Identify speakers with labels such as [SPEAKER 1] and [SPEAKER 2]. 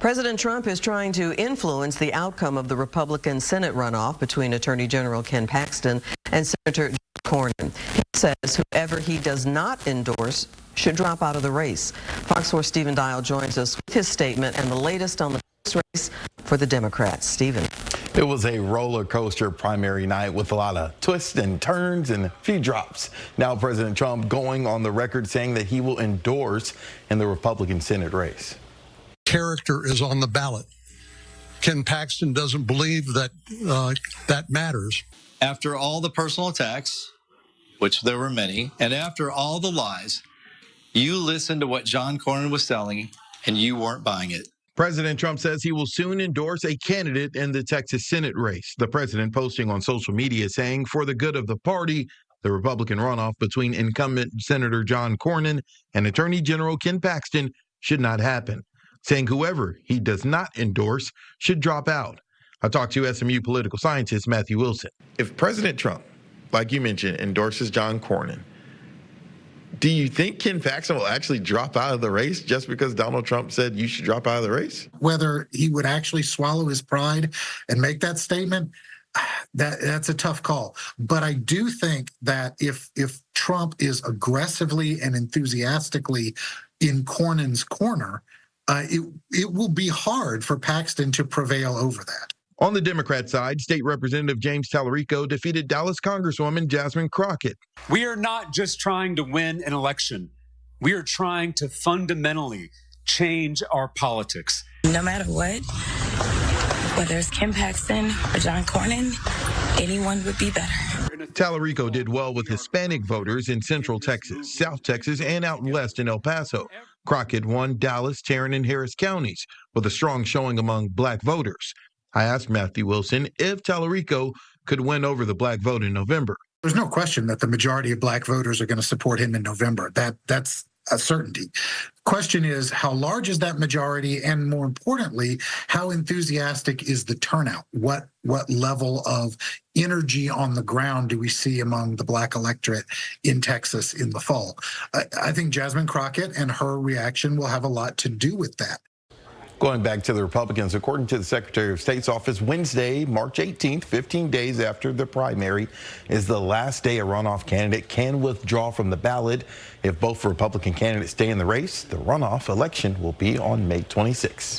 [SPEAKER 1] President Trump is trying to influence the outcome of the Republican Senate runoff between Attorney General Ken Paxton and Senator John Cornyn. He says whoever he does not endorse should drop out of the race. Fox 4 Stephen Dial joins us with his statement and the latest on the race for the Democrats. Stephen.
[SPEAKER 2] It was a roller coaster primary night with a lot of twists and turns and a few drops. Now President Trump going on the record saying that he will endorse in the Republican Senate race.
[SPEAKER 3] Character is on the ballot. Ken Paxton doesn't believe that that matters.
[SPEAKER 4] After all the personal attacks, which there were many, and after all the lies, you listened to what John Cornyn was selling, and you weren't buying it.
[SPEAKER 2] President Trump says he will soon endorse a candidate in the Texas Senate race. The president posting on social media saying, for the good of the party, the Republican runoff between incumbent Senator John Cornyn and Attorney General Ken Paxton should not happen, saying whoever he does not endorse should drop out. I talked to SMU political scientist Matthew Wilson. If President Trump, like you mentioned, endorses John Cornyn, do you think Ken Paxton will actually drop out of the race just because Donald Trump said you should drop out of the race?
[SPEAKER 5] Whether he would actually swallow his pride and make that statement, that's a tough call. But I do think that if Trump is aggressively and enthusiastically in Cornyn's corner, it will be hard for Paxton to prevail over that.
[SPEAKER 2] On the Democrat side, State Representative James Tallarico defeated Dallas Congresswoman Jasmine Crockett.
[SPEAKER 6] We are not just trying to win an election. We are trying to fundamentally change our politics.
[SPEAKER 7] No matter what, whether it's Ken Paxton or John Cornyn, anyone would be better.
[SPEAKER 2] Tallarico did well with Hispanic voters in Central Texas, South Texas, and out west in El Paso. Crockett won Dallas, Tarrant, and Harris counties with a strong showing among black voters. I asked Matthew Wilson if Tallarico could win over the black vote in November.
[SPEAKER 5] There's no question that the majority of black voters are going to support him in November. That's a certainty. Question is, how large is that majority? And more importantly, how enthusiastic is the turnout? What level of energy on the ground do we see among the black electorate in Texas in the fall? I think Jasmine Crockett and her reaction will have a lot to do with that.
[SPEAKER 2] Going back to the Republicans, according to the Secretary of State's office, Wednesday, March 18th, 15 days after the primary, is the last day a runoff candidate can withdraw from the ballot. If both Republican candidates stay in the race, the runoff election will be on May 26th.